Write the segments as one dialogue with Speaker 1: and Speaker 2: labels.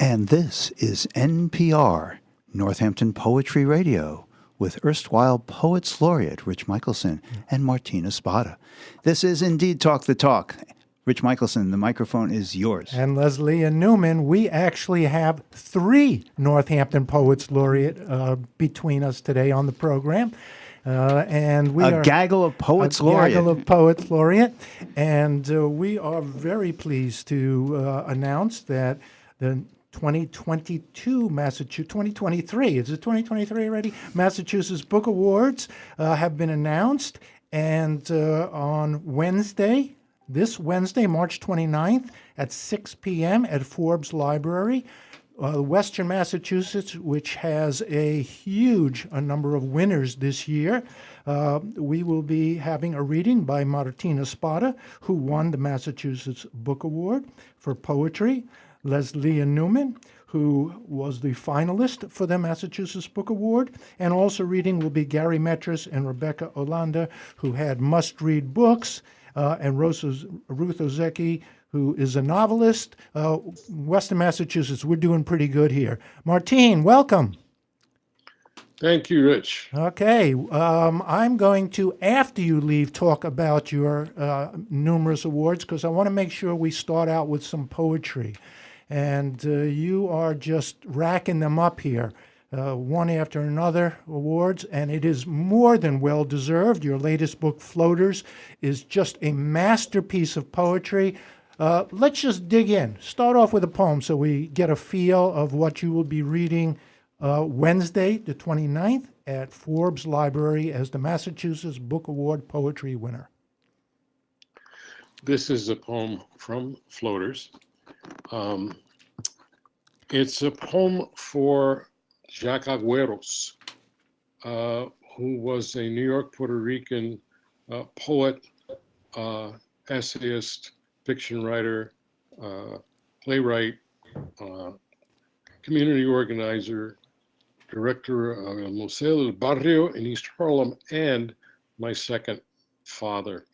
Speaker 1: And this is NPR, Northampton Poetry Radio, with erstwhile Poets Laureate Rich Michelson and Martina Espada. This is indeed Talk the Talk. Rich Michelson, the microphone is yours.
Speaker 2: And Leslie and Newman, we actually have three Northampton Poets Laureate between us today on the program. And we are
Speaker 1: a gaggle of Poets Laureate.
Speaker 2: Gaggle of Poets Laureate. And we are very pleased to announce that the 2022 Massachusetts, 2023, is it 2023 already? Massachusetts Book Awards have been announced. And on Wednesday, this Wednesday, March 29th at 6 p.m. at Forbes Library, Western Massachusetts, which has a huge number of winners this year. We will be having a reading by Martina Espada, who won the Massachusetts Book Award for poetry. Leslie Newman, who was the finalist for the Massachusetts Book Award. And also reading will be Gary Metris and Rebecca Olanda, who had must-read books, and Ruth Ozeki, who is a novelist. Western Massachusetts, we're doing pretty good here. Martine, welcome.
Speaker 3: Thank you, Rich.
Speaker 2: Okay, I'm going to, after you leave, talk about your numerous awards, because I want to make sure we start out with some poetry. And you are just racking them up here, one after another awards, and it is more than well-deserved. Your latest book, Floaters, is just a masterpiece of poetry. Let's just dig in. Start off with a poem so we get a feel of what you will be reading Wednesday, the 29th, at Forbes Library as the Massachusetts Book Award poetry winner.
Speaker 3: This is a poem from Floaters. It's a poem for Jack Agüeros, who was a New York, Puerto Rican poet, essayist, fiction writer, playwright, community organizer, director of El Museo del Barrio in East Harlem, and my second father.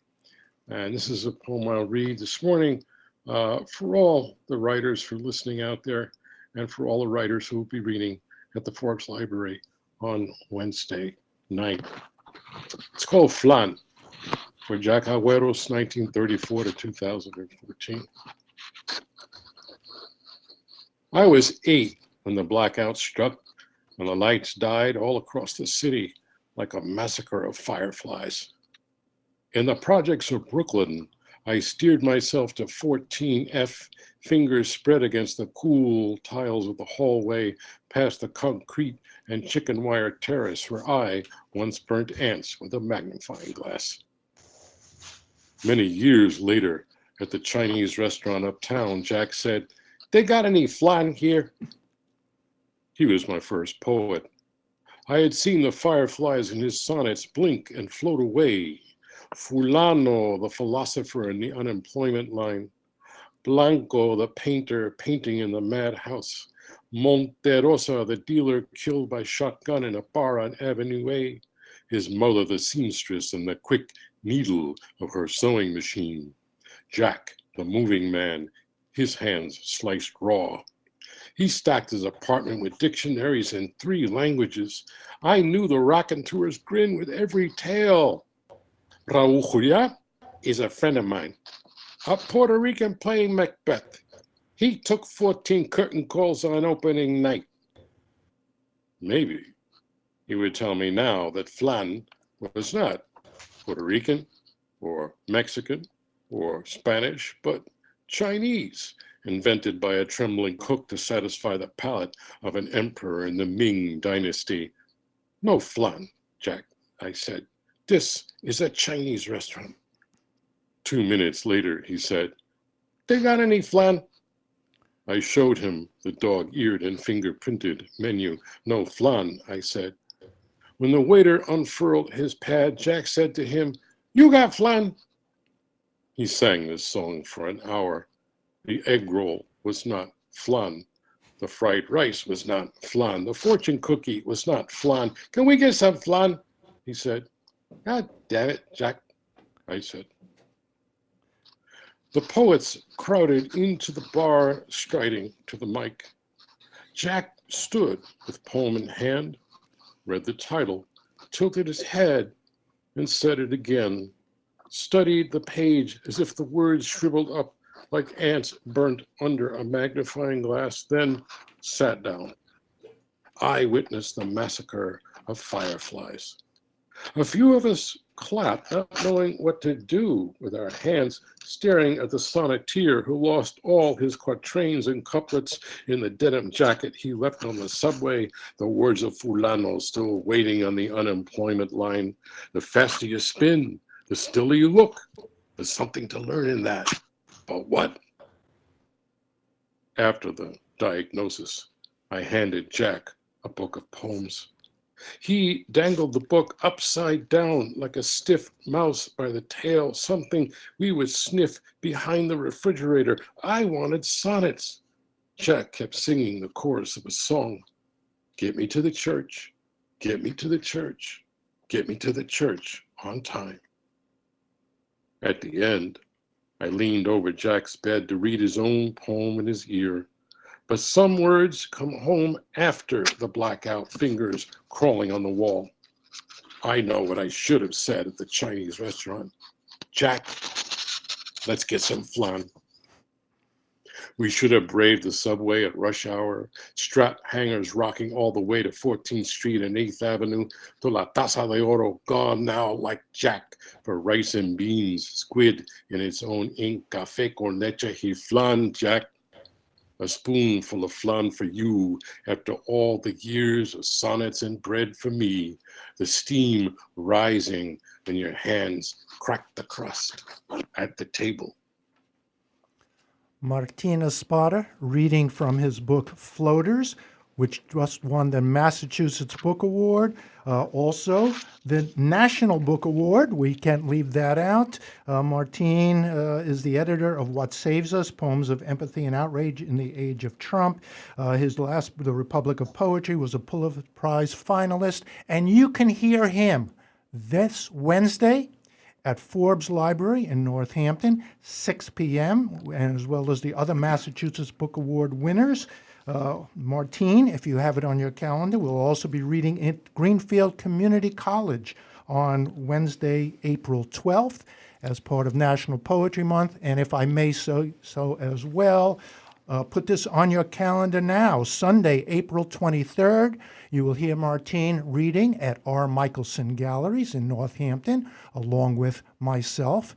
Speaker 3: And this is a poem I'll read this morning for all the writers who are listening out there, and for all the writers who will be reading at the Forbes Library on Wednesday night. It's called Flan, for Jack Agüeros, 1934 to 2014. I was 8 when the blackout struck and the lights died all across the city like a massacre of fireflies. In the projects of Brooklyn, I steered myself to 14F, fingers spread against the cool tiles of the hallway, past the concrete and chicken wire terrace where I once burnt ants with a magnifying glass. Many years later, at the Chinese restaurant uptown, Jack said, "They got any flan here?" He was my first poet. I had seen the fireflies in his sonnets blink and float away. Fulano, the philosopher in the unemployment line. Blanco, the painter, painting in the madhouse. Monterosa, the dealer killed by shotgun in a bar on Avenue A. His mother, the seamstress, and the quick needle of her sewing machine. Jack, the moving man, his hands sliced raw. He stacked his apartment with dictionaries in 3 languages. I knew the raconteur's grin with every tale. Raúl Juliá is a friend of mine, a Puerto Rican playing Macbeth. He took 14 curtain calls on opening night. Maybe he would tell me now that flan was not Puerto Rican or Mexican or Spanish, but Chinese, invented by a trembling cook to satisfy the palate of an emperor in the Ming dynasty. No flan, Jack, I said. This is a Chinese restaurant. 2 minutes later, he said, "They got any flan?" I showed him the dog-eared and fingerprinted menu. "No flan," I said. When the waiter unfurled his pad, Jack said to him, "You got flan?" He sang this song for an hour. The egg roll was not flan. The fried rice was not flan. The fortune cookie was not flan. "Can we get some flan?" he said. "God damn it, Jack," I said. The poets crowded into the bar, striding to the mic. Jack stood with poem in hand, read the title, tilted his head, and said it again, studied the page as if the words shriveled up like ants burnt under a magnifying glass, then sat down. I witnessed the massacre of fireflies. A few of us clapped, not knowing what to do with our hands, staring at the sonneteer who lost all his quatrains and couplets in the denim jacket he left on the subway, the words of Fulano still waiting on the unemployment line. The faster you spin, the stiller you look. There's something to learn in that. But what? After the diagnosis, I handed Jack a book of poems. He dangled the book upside down like a stiff mouse by the tail, something we would sniff behind the refrigerator. I wanted sonnets. Jack kept singing the chorus of a song. Get me to the church, get me to the church, get me to the church on time. At the end, I leaned over Jack's bed to read his own poem in his ear. But some words come home after the blackout fingers crawling on the wall. I know what I should have said at the Chinese restaurant. Jack, let's get some flan. We should have braved the subway at rush hour, strap hangers rocking all the way to 14th Street and 8th Avenue to La Taza de Oro, gone now like Jack for rice and beans, squid in its own ink, café con leche y flan, Jack. A spoonful of flan for you after all the years of sonnets and bread for me, the steam rising when your hands crack the crust at the table.
Speaker 2: Martin Espada, reading from his book Floaters, which just won the Massachusetts Book Award. Also, the National Book Award. We can't leave that out. Martin is the editor of What Saves Us, Poems of Empathy and Outrage in the Age of Trump. His last, The Republic of Poetry, was a Pulitzer Prize finalist. And you can hear him this Wednesday at Forbes Library in Northampton, 6 p.m., and as well as the other Massachusetts Book Award winners. Martin, if you have it on your calendar, will also be reading at Greenfield Community College on Wednesday, April 12th, as part of National Poetry Month. And if I may so as well, put this on your calendar now. Sunday, April 23rd, you will hear Martin reading at R. Michelson Galleries in Northampton, along with myself,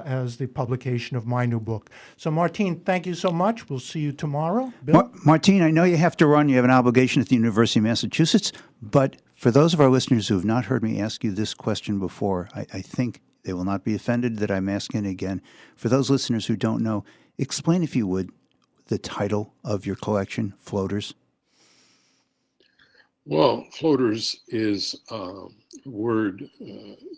Speaker 2: as the publication of my new book. So, Martin, thank you so much. We'll see you tomorrow. Bill?
Speaker 1: Martin, I know you have to run. You have an obligation at the University of Massachusetts. But for those of our listeners who have not heard me ask you this question before, I think they will not be offended that I'm asking it again. For those listeners who don't know, explain, if you would, the title of your collection, Floaters.
Speaker 3: Well, floaters is a word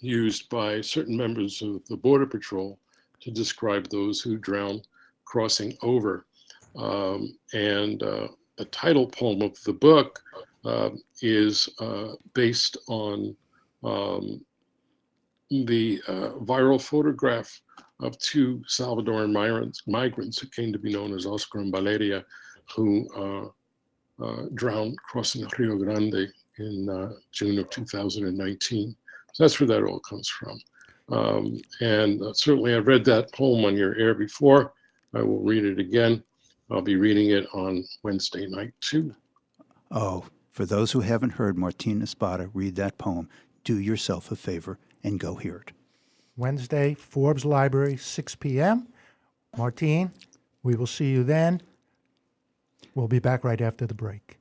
Speaker 3: used by certain members of the Border Patrol to describe those who drown crossing over. The title poem of the book is based on the viral photograph of two Salvadoran migrants who came to be known as Oscar and Valeria, who drowned crossing Rio Grande in June of 2019. So that's where that all comes from. Certainly I've read that poem on your air before. I will read it again. I'll be reading it on Wednesday night too.
Speaker 1: Oh, for those who haven't heard Martin Espada read that poem, do yourself a favor and go hear it.
Speaker 2: Wednesday, Forbes Library, 6 p.m. Martin, we will see you then. We'll be back right after the break.